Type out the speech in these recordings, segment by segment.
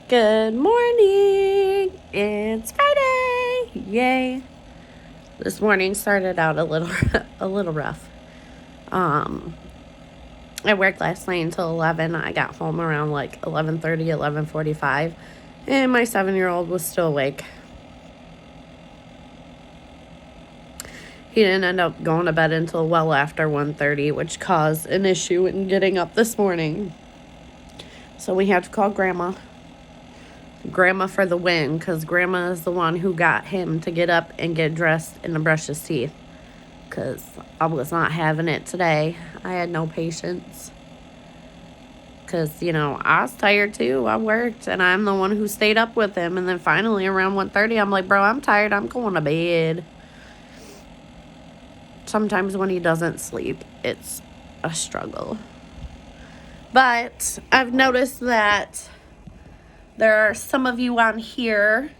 Good morning. It's Friday. Yay. This morning started out a little rough. I worked last night until 11. I got home around like 11:30, 11:45, and my 7-year-old was still awake. He didn't end up going to bed until well after 1:30, which caused an issue in getting up this morning. So we had to call Grandma for the win, because Grandma is the one who got him to get up and get dressed and to brush his teeth, because I was not having it today. I had no patience, because, I was tired too. I worked, and I'm the one who stayed up with him, and then finally around 1:30, I'm like, bro, I'm tired. I'm going to bed. Sometimes when he doesn't sleep, it's a struggle. But I've noticed that there are some of you on here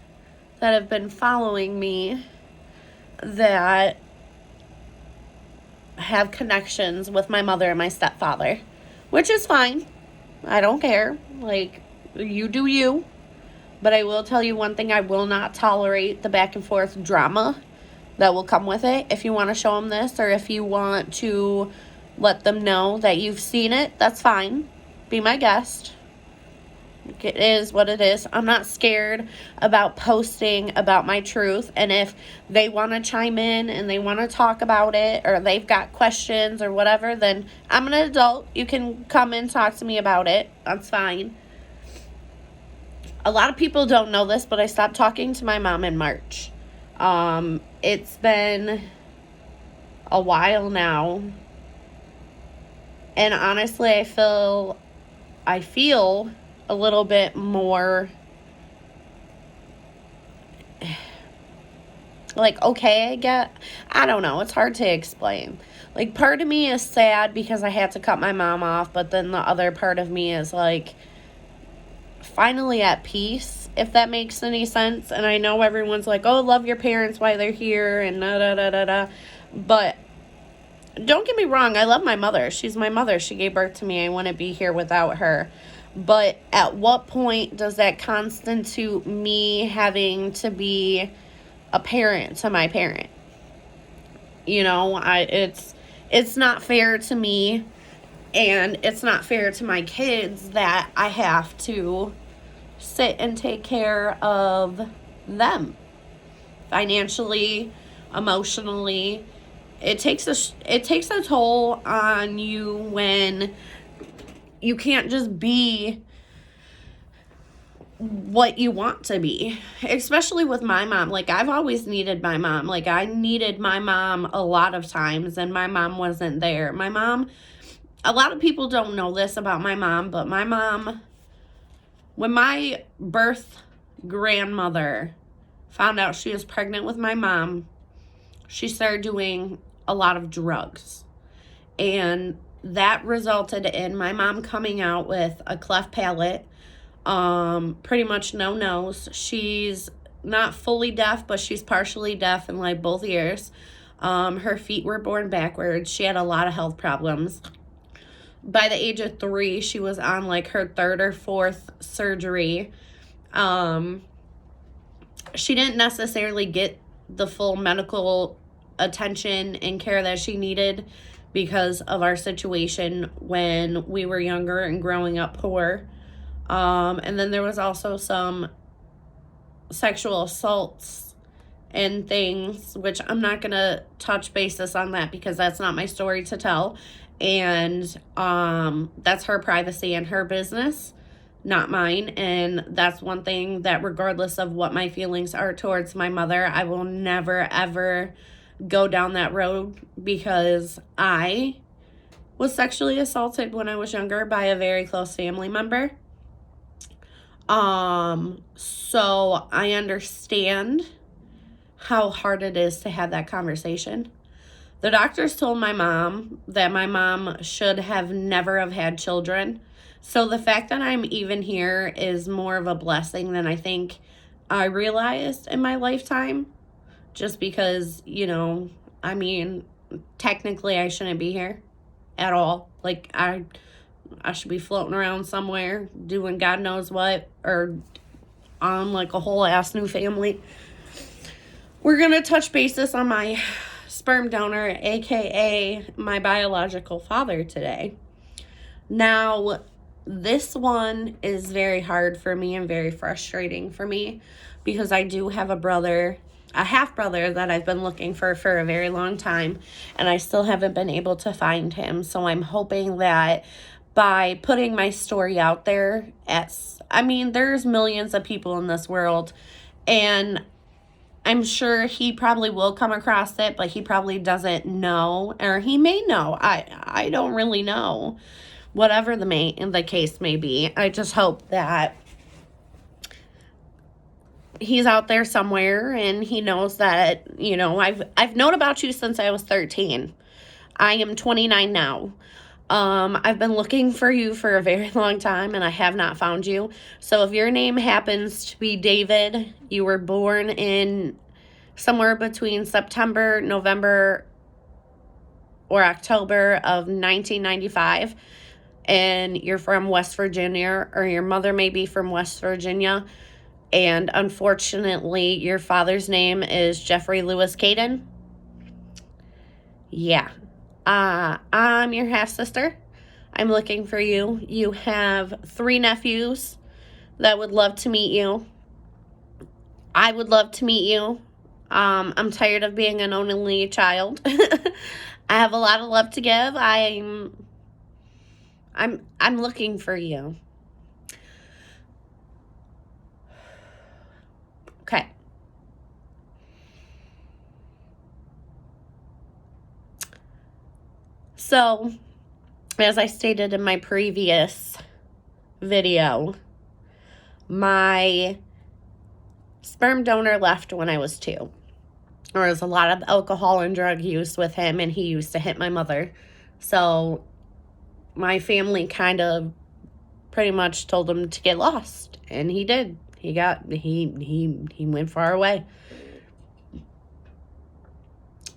that have been following me that have connections with my mother and my stepfather, which is fine. I don't care. Like, you do you. But I will tell you one thing. I will not tolerate the back and forth drama that will come with it. If you want to show them this, or if you want to let them know that you've seen it, that's fine. Be my guest. It is what it is. I'm not scared about posting about my truth. And if they want to chime in and they want to talk about it, or they've got questions or whatever, then I'm an adult. You can come and talk to me about it. That's fine. A lot of people don't know this, but I stopped talking to my mom in March. It's been a while now. And honestly, I feel a little bit more like, okay, I don't know. It's hard to explain. Like, part of me is sad because I had to cut my mom off, but then the other part of me is like finally at peace, if that makes any sense. And I know everyone's like, oh, love your parents while they're here and da da da da da. But don't get me wrong, I love my mother. She's my mother. She gave birth to me. I wouldn't be here without her. But at what point does that constitute me having to be a parent to my parent? It's not fair to me, and it's not fair to my kids that I have to sit and take care of them financially, emotionally. It takes a toll on you when you can't just be what you want to be, especially with my mom. Like, I've always needed my mom. Like, I needed my mom a lot of times, and my mom wasn't there. My mom, a lot of people don't know this about my mom, but my mom, when my birth grandmother found out she was pregnant with my mom, she started doing a lot of drugs. And that resulted in my mom coming out with a cleft palate, pretty much no nose. She's not fully deaf, but she's partially deaf in like both ears. Her feet were born backwards. She had a lot of health problems. By the age of 3, she was on like her 3rd or 4th surgery. She didn't necessarily get the full medical attention and care that she needed because of our situation when we were younger and growing up poor. And then there was also some sexual assaults and things, which I'm not going to touch basis on that because that's not my story to tell. And that's her privacy and her business, not mine. And that's one thing that regardless of what my feelings are towards my mother, I will never, ever go down that road, because I was sexually assaulted when I was younger by a very close family member. So I understand how hard it is to have that conversation. The doctors told my mom that my mom should have never have had children. So the fact that I'm even here is more of a blessing than I think I realized in my lifetime. Just because, technically I shouldn't be here at all. Like, I should be floating around somewhere doing God knows what, or on like a whole ass new family. We're going to touch basis on my sperm donor, aka my biological father, today. Now, this one is very hard for me and very frustrating for me because I do have a half brother that I've been looking for a very long time, and I still haven't been able to find him. So I'm hoping that by putting my story out there, there's millions of people in this world, and I'm sure he probably will come across it, but he probably doesn't know, or he may know. I don't really know. Whatever the case may be, I just hope that he's out there somewhere and he knows that, I've known about you since I was 13. I am 29 now. I've been looking for you for a very long time and I have not found you. So if your name happens to be David, you were born in somewhere between September, November, or October of 1995, and you're from West Virginia, or your mother may be from West Virginia, and unfortunately your father's name is Jeffrey Lewis Caden, yeah, I'm your half-sister. I'm looking for you. You have 3 nephews that would love to meet you. I would love to meet you. I'm tired of being an only child. I have a lot of love to give. I'm looking for you. Okay. So, as I stated in my previous video, my sperm donor left when I was 2. There was a lot of alcohol and drug use with him, and he used to hit my mother. So my family kind of pretty much told him to get lost, and he did. He went far away.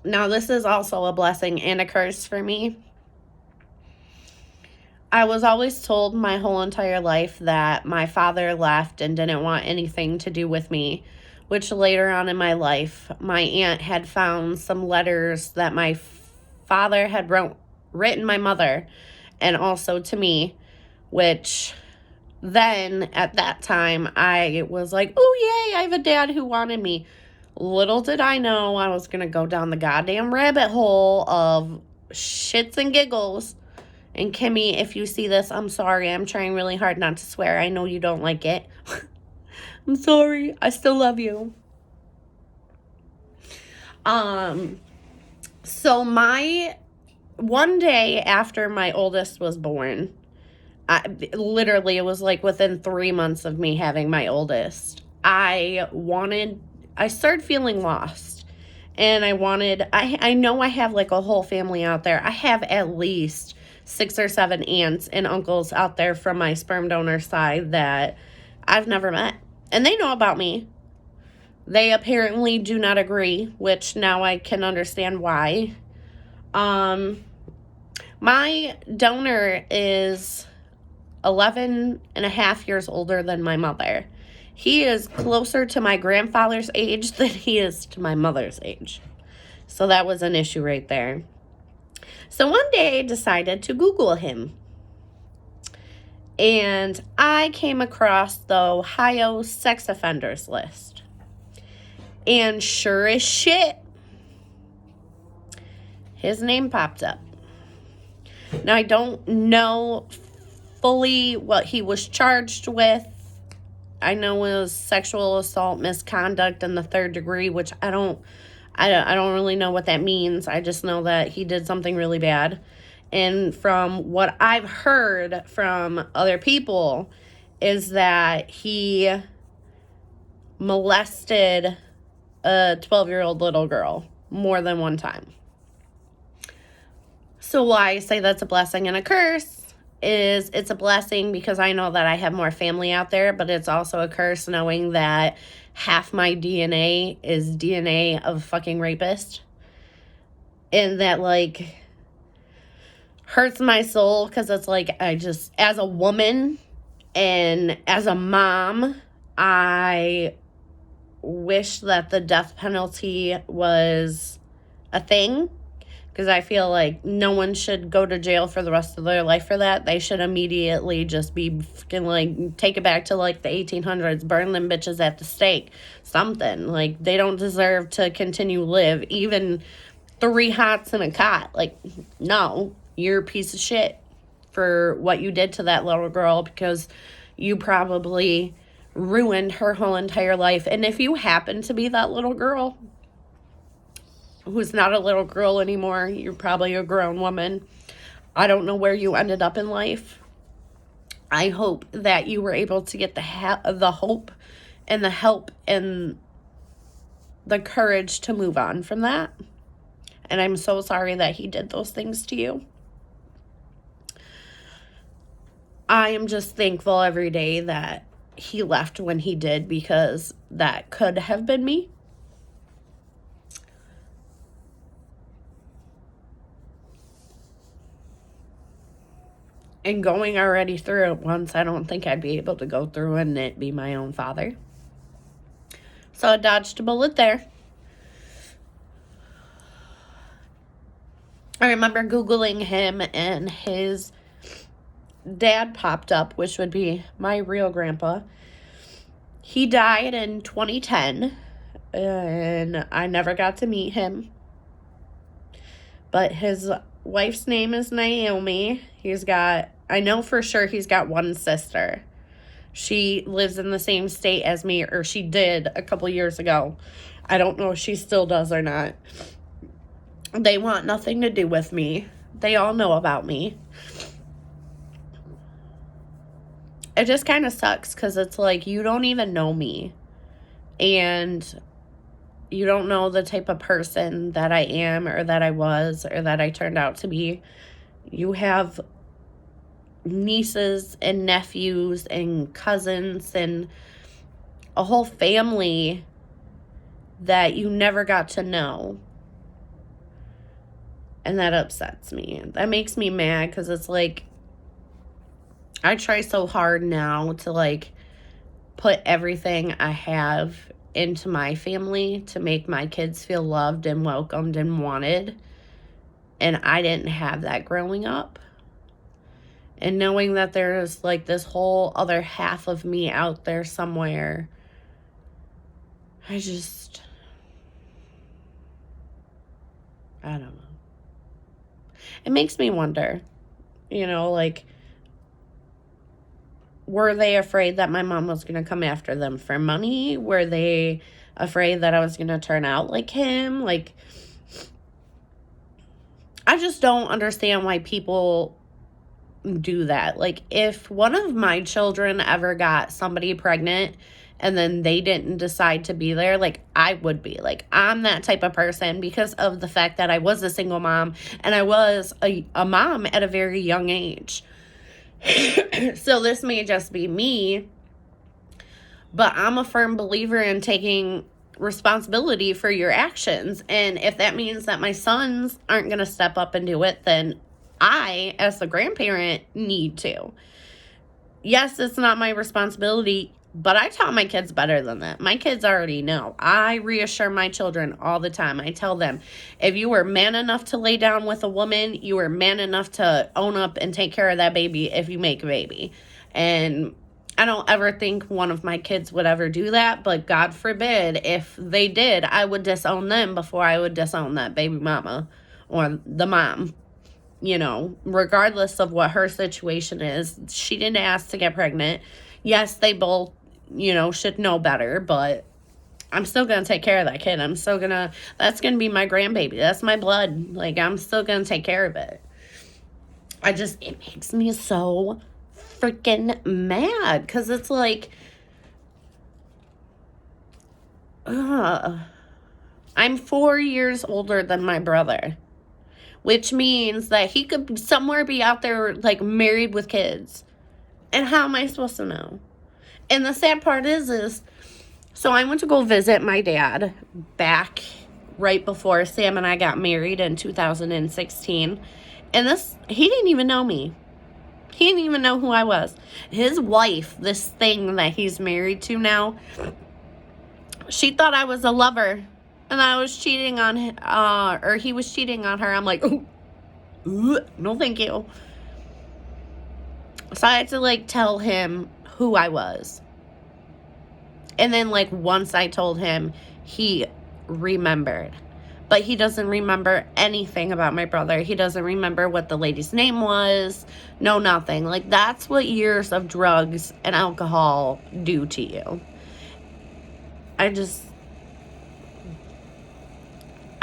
Now, this is also a blessing and a curse for me. I was always told my whole entire life that my father left and didn't want anything to do with me, which later on in my life, my aunt had found some letters that my father had written my mother and also to me, which then at that time I was like, oh yay, I have a dad who wanted me. Little did I know I was going to go down the goddamn rabbit hole of shits and giggles. And Kimmy, if you see this, I'm sorry. I'm trying really hard not to swear. I know you don't like it. I'm sorry. I still love you. So one day after my oldest was born, literally it was like within 3 months of me having my oldest, I started feeling lost. And I know I have like a whole family out there. I have at least 6 or 7 aunts and uncles out there from my sperm donor side that I've never met. And they know about me. They apparently do not agree, which now I can understand why. My donor is 11 and a half years older than my mother. He is closer to my grandfather's age than he is to my mother's age. So that was an issue right there. So one day I decided to Google him. And I came across the Ohio sex offenders list. And sure as shit, his name popped up. Now, I don't know fully what he was charged with. I know it was sexual assault, misconduct in the 3rd degree, which I don't really know what that means. I just know that he did something really bad. And from what I've heard from other people is that he molested a 12-year-old little girl more than one time. So why I say that's a blessing and a curse is it's a blessing because I know that I have more family out there, but it's also a curse knowing that half my DNA is DNA of a fucking rapist. And that, like, hurts my soul because it's like as a woman and as a mom I wish that the death penalty was a thing, because I feel like no one should go to jail for the rest of their life for that. They should immediately just be fucking, like, take it back to, like, the 1800s, burn them bitches at the stake, something. Like, they don't deserve to continue live, even 3 hots in a cot. Like, no, you're a piece of shit for what you did to that little girl, because you probably ruined her whole entire life. And if you happen to be that little girl who's not a little girl anymore, you're probably a grown woman. I don't know where you ended up in life. I hope that you were able to get the hope and the help and the courage to move on from that. And I'm so sorry that he did those things to you. I am just thankful every day that he left when he did, because that could have been me. And going already through it once, I don't think I'd be able to go through and it be my own father. So I dodged a bullet there. I remember Googling him, and his dad popped up, which would be my real grandpa. He died in 2010, and I never got to meet him. But his wife's name is Naomi. I know for sure he's got one sister. She lives in the same state as me, or she did a couple years ago. I don't know if she still does or not. They want nothing to do with me. They all know about me. It just kind of sucks, because it's like, you don't even know me. And you don't know the type of person that I am, or that I was, or that I turned out to be. You have nieces and nephews and cousins and a whole family that you never got to know. And that upsets me. That makes me mad, because it's like, I try so hard now to, like, put everything I have into my family to make my kids feel loved and welcomed and wanted. And I didn't have that growing up. And knowing that there's, like, this whole other half of me out there somewhere, I don't know. It makes me wonder, like, were they afraid that my mom was going to come after them for money? Were they afraid that I was going to turn out like him? Like, I just don't understand why people do that. Like, if one of my children ever got somebody pregnant and then they didn't decide to be there, like, I would be. Like, I'm that type of person, because of the fact that I was a single mom, and I was a mom at a very young age. So this may just be me, but I'm a firm believer in taking responsibility for your actions. And if that means that my sons aren't going to step up and do it, then I, as the grandparent, need to. Yes, it's not my responsibility, but I taught my kids better than that. My kids already know. I reassure my children all the time. I tell them, if you were man enough to lay down with a woman, you were man enough to own up and take care of that baby if you make a baby. And I don't ever think one of my kids would ever do that, but God forbid, if they did, I would disown them before I would disown that baby mama or the mom. Regardless of what her situation is, she didn't ask to get pregnant. Yes, they both, should know better, but I'm still going to take care of that kid. That's going to be my grandbaby. That's my blood. Like, I'm still going to take care of it. It makes me so freaking mad, because it's like, I'm 4 years older than my brother, which means that he could somewhere be out there, like, married with kids. And how am I supposed to know? And the sad part is, so I went to go visit my dad back right before Sam and I got married in 2016. And he didn't even know me. He didn't even know who I was. His wife, this thing that he's married to now, she thought I was a lover. And I was cheating on him, or he was cheating on her. I'm like, ooh, no thank you. So I had to, like, tell him who I was. And then, like, once I told him, he remembered. But he doesn't remember anything about my brother. He doesn't remember what the lady's name was. No, nothing. Like, that's what years of drugs and alcohol do to you. I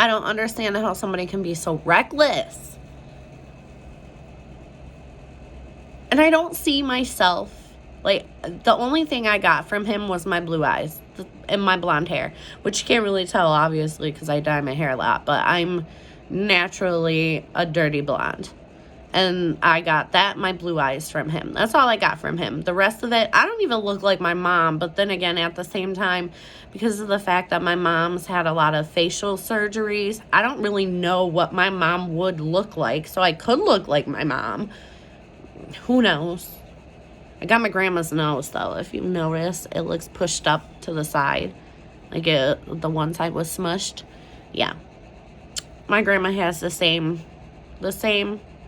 don't understand how somebody can be so reckless. And I don't see myself, like, the only thing I got from him was my blue eyes and my blonde hair, which you can't really tell, obviously, because I dye my hair a lot, but I'm naturally a dirty blonde. And I got that, my blue eyes from him. That's all I got from him. The rest of it, I don't even look like my mom, but then again, at the same time, because of the fact that my mom's had a lot of facial surgeries, I don't really know what my mom would look like, so I could look like my mom. Who knows? I got my grandma's nose, though. If you notice, it looks pushed up to the side. Like the one side was smushed. Yeah. My grandma has the same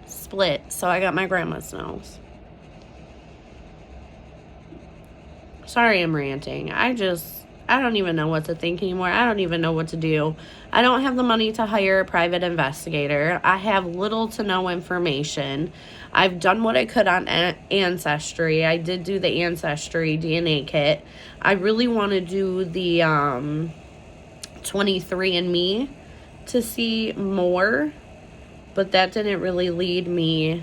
split, so I got my grandma's nose. Sorry I'm ranting. I don't even know what to think anymore. I don't even know what to do. I don't have the money to hire a private investigator. I have little to no information. I've done what I could on Ancestry. I did do the Ancestry DNA kit. I really want to do the 23andMe to see more, but that didn't really lead me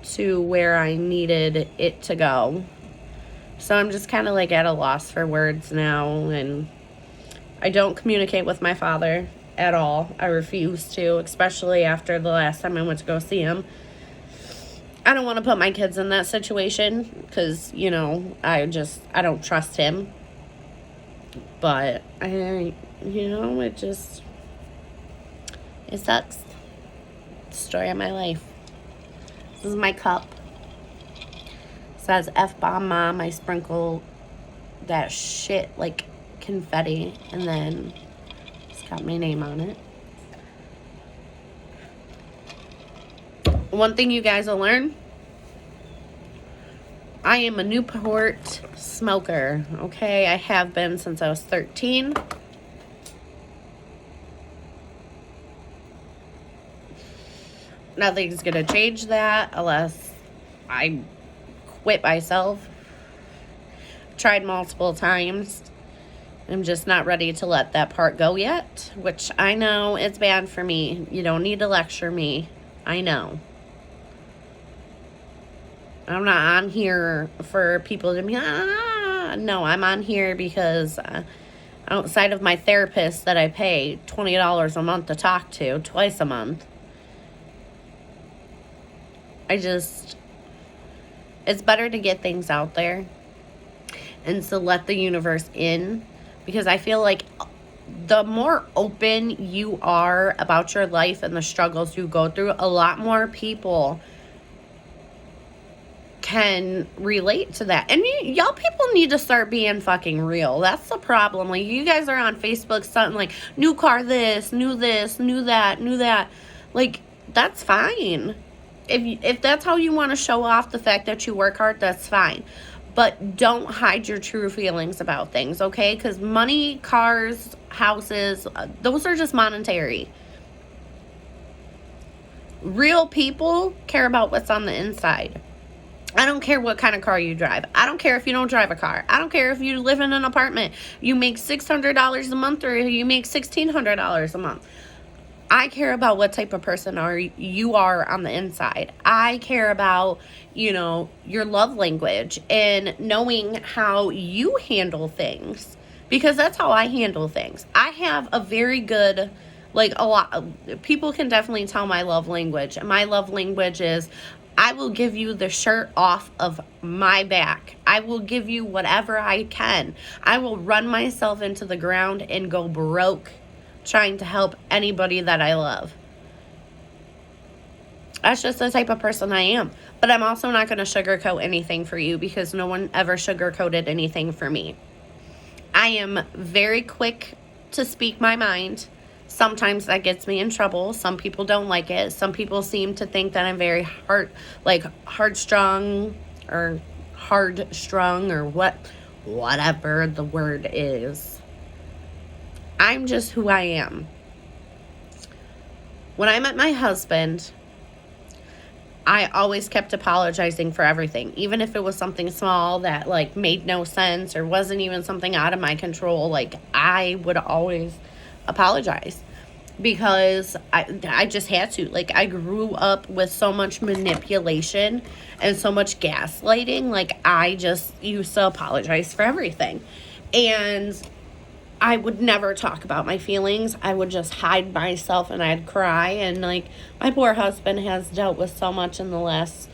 to where I needed it to go. So I'm just kind of like at a loss for words now, and I don't communicate with my father at all. I refuse to, especially after the last time I went to go see him. I don't want to put my kids in that situation because, you know, I don't trust him. But, it sucks. Story of my life. This is my cup. It says F-bomb mom. I sprinkle that shit like confetti, and then it's got my name on it. One thing you guys will learn, I am a Newport smoker, okay? I have been since I was 13. Nothing's gonna change that unless I quit myself. Tried multiple times. I'm just not ready to let that part go yet, which I know it's bad for me. You don't need to lecture me. I know. I'm not on here for people to be, no, I'm on here because outside of my therapist that I pay $20 a month to talk to, twice a month, it's better to get things out there and to let the universe in, because I feel like the more open you are about your life and the struggles you go through, a lot more people can relate to that. And y'all people need to start being fucking real. That's the problem. Like, you guys are on Facebook something like, new car this, new that. Like, that's fine. If that's how you want to show off the fact that you work hard, that's fine. But don't hide your true feelings about things, okay? Because money, cars, houses, those are just monetary. Real people care about what's on the inside. I don't care what kind of car you drive. I don't care if you don't drive a car. I don't care if you live in an apartment. You make $600 a month or you make $1,600 a month. I care about what type of person you are on the inside. I care about, your love language and knowing how you handle things, because that's how I handle things. I have a very good, people can definitely tell my love language. And my love language is, I will give you the shirt off of my back. I will give you whatever I can. I will run myself into the ground and go broke trying to help anybody that I love. That's just the type of person I am. But I'm also not going to sugarcoat anything for you because no one ever sugarcoated anything for me. I am very quick to speak my mind. Sometimes that gets me in trouble. Some people don't like it. Some people seem to think that I'm very hard-strung or whatever the word is. I'm just who I am. When I met my husband, I always kept apologizing for everything, even if it was something small that like made no sense or wasn't even something out of my control. Like, I would always apologize because I just had to. Like, I grew up with so much manipulation and so much gaslighting. Like, I just used to apologize for everything. And I would never talk about my feelings. I would just hide myself and I'd cry. And like, my poor husband has dealt with so much in the last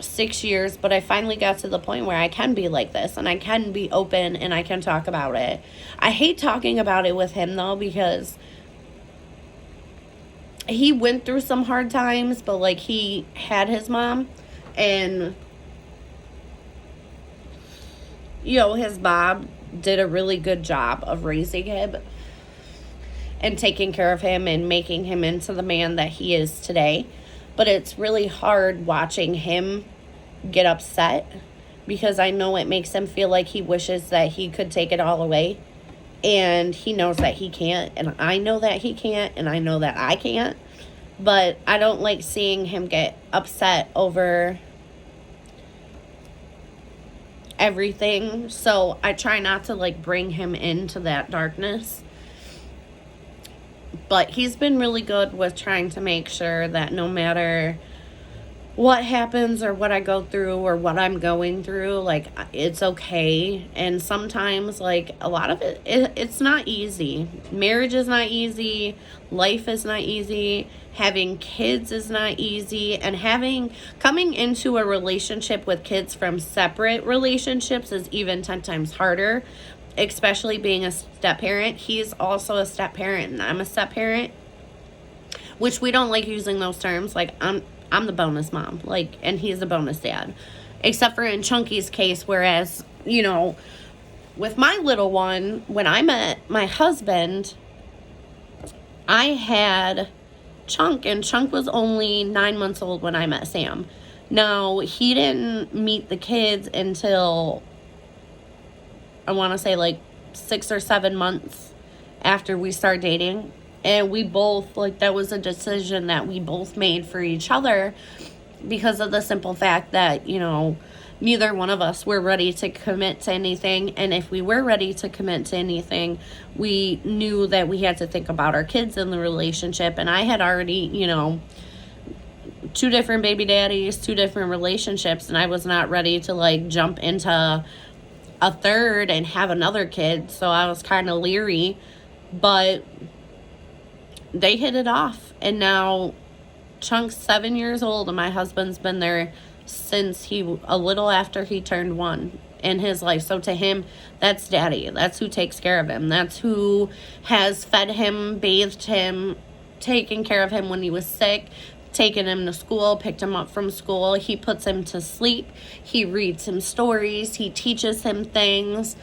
6 years, but I finally got to the point where I can be like this and I can be open and I can talk about it. I hate talking about it with him though, because he went through some hard times, but like, he had his mom, and his mom did a really good job of raising him and taking care of him and making him into the man that he is today. But it's really hard watching him get upset because I know it makes him feel like he wishes that he could take it all away. And he knows that he can't, and I know that he can't, and I know that I can't. But I don't like seeing him get upset over everything, so I try not to like bring him into that darkness. But he's been really good with trying to make sure that no matter what happens or what I go through or what I'm going through, like, it's okay. And sometimes, like, a lot of it's not easy. Marriage is not easy. Life is not easy. Having kids is not easy. And coming into a relationship with kids from separate relationships is even 10 times harder, especially being a step parent. He's also a step parent and I'm a step parent, which we don't like using those terms. Like, I'm the bonus mom, like, and he's the bonus dad, except for in Chunky's case. Whereas, with my little one, when I met my husband, I had Chunk, and Chunk was only 9 months old when I met Sam. Now, he didn't meet the kids until, I want to say, like 6 or 7 months after we started dating. And we both, like, that was a decision that we both made for each other because of the simple fact that, neither one of us were ready to commit to anything. And if we were ready to commit to anything, we knew that we had to think about our kids in the relationship. And I had already, 2 different baby daddies, 2 different relationships, and I was not ready to, like, jump into a third and have another kid. So I was kind of leery, but they hit it off. And now Chunk's 7 years old and my husband's been there since a little after he turned 1 in his life. So to him, that's daddy. That's who takes care of him. That's who has fed him, bathed him, taken care of him when he was sick, taken him to school, picked him up from school. He puts him to sleep. He reads him stories. He teaches him things.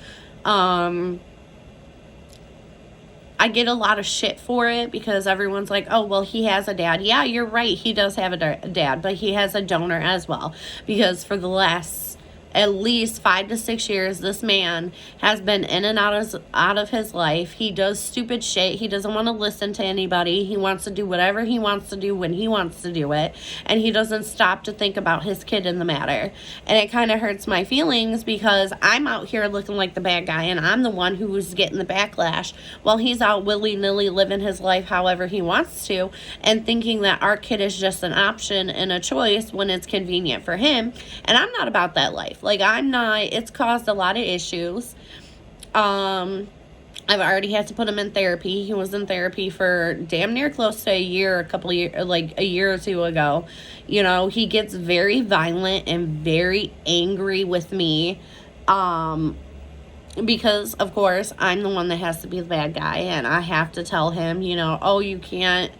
I get a lot of shit for it because everyone's like, oh, well, he has a dad. Yeah, you're right. He does have a dad, but he has a donor as well. Because for the last at least 5 to 6 years, this man has been in and out of his life. He does stupid shit. He doesn't want to listen to anybody. He wants to do whatever he wants to do when he wants to do it. And he doesn't stop to think about his kid in the matter. And it kind of hurts my feelings because I'm out here looking like the bad guy and I'm the one who's getting the backlash while he's out willy-nilly living his life however he wants to and thinking that our kid is just an option and a choice when it's convenient for him. And I'm not about that life. Like, I'm not. It's caused a lot of issues. I've already had to put him in therapy. He was in therapy for damn near close to a year, a year or 2 ago. He gets very violent and very angry with me. Because, of course, I'm the one that has to be the bad guy. And I have to tell him, oh, you can't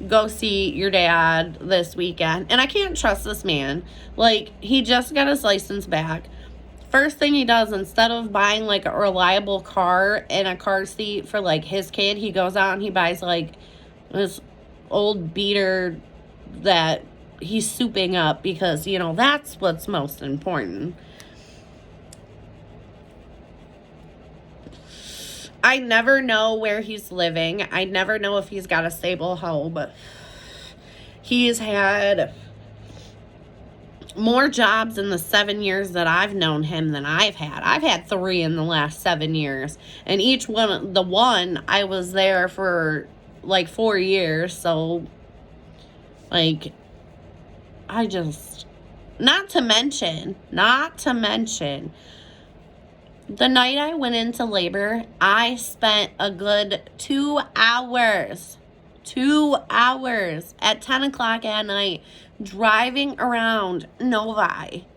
go see your dad this weekend. And I can't trust this man. Like, he just got his license back. First thing he does, instead of buying, like, a reliable car and a car seat for, like, his kid, he goes out and he buys, like, this old beater that he's souping up because, you know, that's what's most important. I never know where he's living. I never know if he's got a stable home. He's had more jobs in the 7 years that I've known him than I've had. I've had 3 in the last 7 years. And each one, the one, I was there for like 4 years. So, like, I just, not to mention, the night I went into labor, I spent a good 2 hours at 10 o'clock at night driving around Novi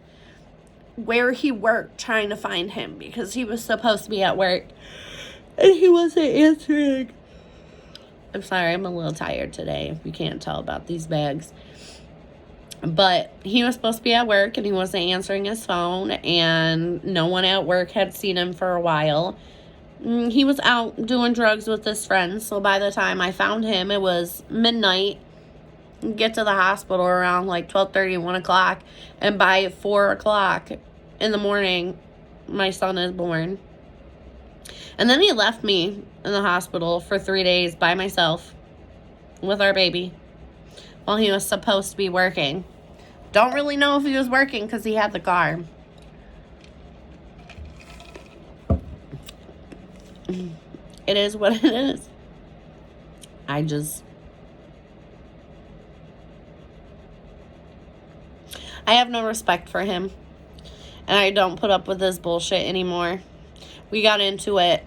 where he worked trying to find him because he was supposed to be at work and he wasn't answering. I'm sorry, I'm a little tired today, if you can't tell about these bags. But he was supposed to be at work and he wasn't answering his phone, and no one at work had seen him for a while. He was out doing drugs with his friends, so by the time I found him, it was midnight. Get to the hospital around like 12:30, 1 o'clock, and by 4 o'clock in the morning, my son is born. And then he left me in the hospital for 3 days by myself with our baby while he was supposed to be working. Don't really know if he was working because he had the car. It is what it is. I have no respect for him. And I don't put up with this bullshit anymore. We got into it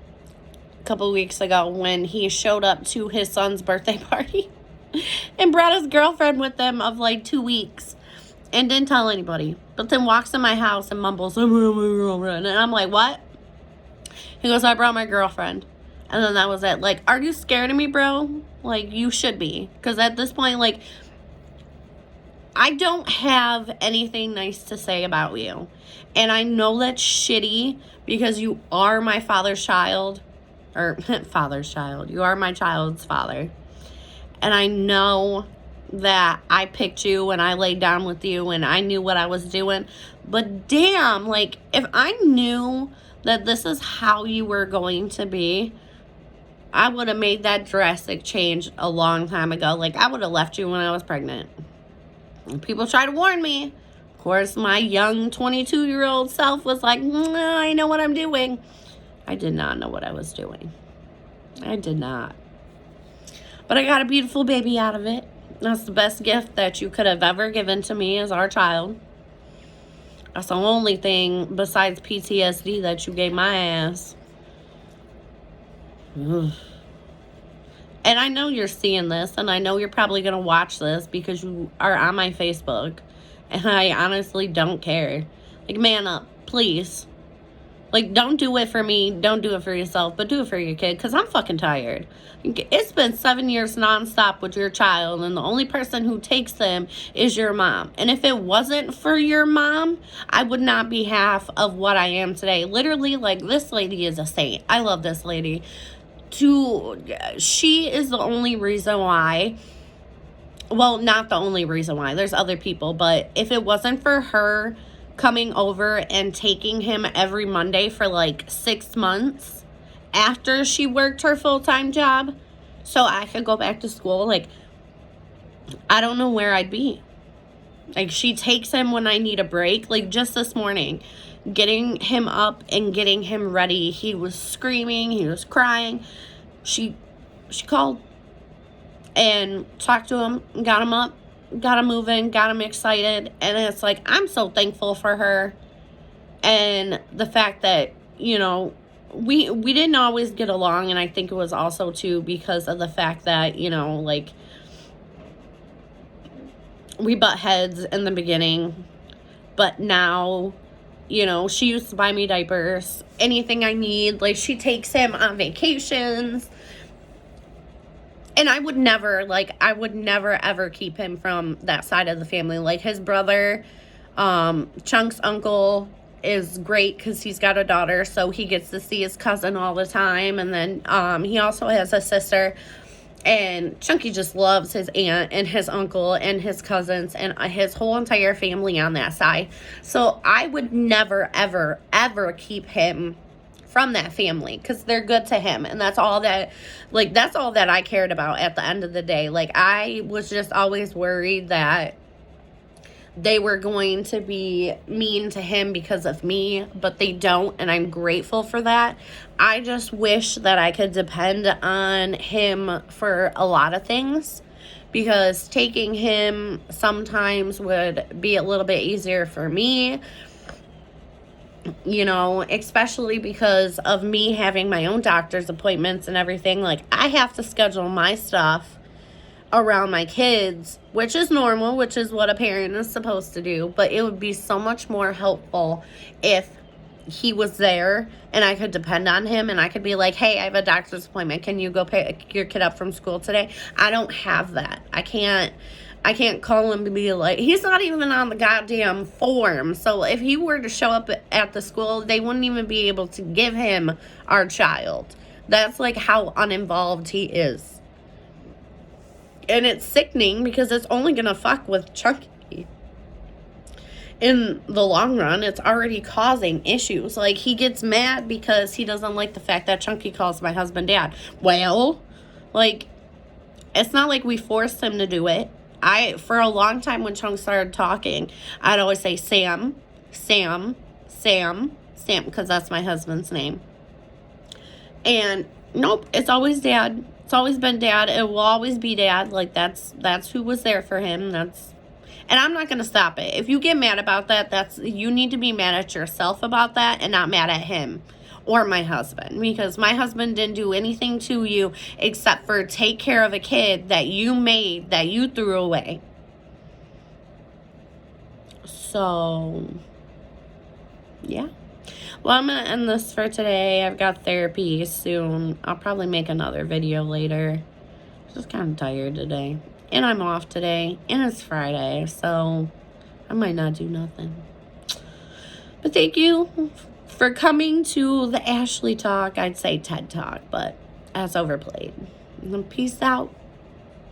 a couple weeks ago when he showed up to his son's birthday party and brought his girlfriend with him of like 2 weeks and didn't tell anybody. But then walks in my house and mumbles, "I'm with my girlfriend." And I'm like, "What?" He goes, "I brought my girlfriend." And then that was it. Like, are you scared of me, bro? Like, you should be. Because at this point, like, I don't have anything nice to say about you. And I know that's shitty because you are my father's child. Or, father's child. You are my child's father. And I know that I picked you and I laid down with you and I knew what I was doing. But damn, like, if I knew that this is how you were going to be, I would have made that drastic change a long time ago. Like, I would have left you when I was pregnant. And people try to warn me. Of course, my young 22-year-old self was like, I know what I'm doing. I did not know what I was doing. I did not. But I got a beautiful baby out of it. That's the best gift that you could have ever given to me as our child. That's the only thing besides PTSD that you gave my ass. Ugh. And I know you're seeing this, and I know you're probably going to watch this because you are on my Facebook. And I honestly don't care. Like, man up, please. Like, don't do it for me. Don't do it for yourself, but do it for your kid, because I'm fucking tired. It's been 7 years nonstop with your child, and the only person who takes them is your mom. And if it wasn't for your mom, I would not be half of what I am today. Literally, like, this lady is a saint. I love this lady. She is the only reason why, well, not the only reason why, there's other people, but if it wasn't for her coming over and taking him every Monday for like 6 months after she worked her full-time job so I could go back to school, like, I don't know where I'd be. Like, she takes him when I need a break. Like, just this morning, getting him up and getting him ready, he was screaming, he was crying. She called and talked to him, got him up, got him moving, got him excited. And it's like, I'm so thankful for her. And the fact that, you know, we didn't always get along. And I think it was also, too, because of the fact that, you know, like, we butt heads in the beginning. But now, you know, she used to buy me diapers, anything I need. Like, she takes him on vacations. And I would never, ever keep him from that side of the family. Like, his brother, Chunk's uncle, is great because he's got a daughter, so he gets to see his cousin all the time. And then he also has a sister. And Chunky just loves his aunt and his uncle and his cousins and his whole entire family on that side. So I would never, ever, ever keep him from that family because they're good to him. And that's all that, that's all that I cared about at the end of the day. Like, I was just always worried that they were going to be mean to him because of me, but they don't, and I'm grateful for that. I just wish that I could depend on him for a lot of things, because taking him sometimes would be a little bit easier for me, especially because of me having my own doctor's appointments and everything. Like, I have to schedule my stuff around my kids, which is normal, which is what a parent is supposed to do, but it would be so much more helpful if he was there and I could depend on him and I could be like, hey, I have a doctor's appointment, can you go pick your kid up from school today? I don't have that. I can't call him to be like, he's not even on the goddamn form. So if he were to show up at the school, they wouldn't even be able to give him our child. That's like how uninvolved he is. And it's sickening because it's only going to fuck with Chunky. In the long run, it's already causing issues. Like, he gets mad because he doesn't like the fact that Chunky calls my husband dad. Well, it's not like we forced him to do it. For a long time when Chunk started talking, I'd always say Sam, Sam, Sam, Sam, because that's my husband's name. And nope, it's always dad. It's always been dad. It will always be dad. Like, that's who was there for him. And I'm not going to stop it. If you get mad about that, you need to be mad at yourself about that and not mad at him or my husband, because my husband didn't do anything to you except for take care of a kid that you made, that you threw away. So, yeah. Well, I'm going to end this for today. I've got therapy soon. I'll probably make another video later. I'm just kind of tired today. And I'm off today. And it's Friday. So I might not do nothing. But thank you for coming to the Ashley Talk. I'd say TED Talk, but that's overplayed. Peace out.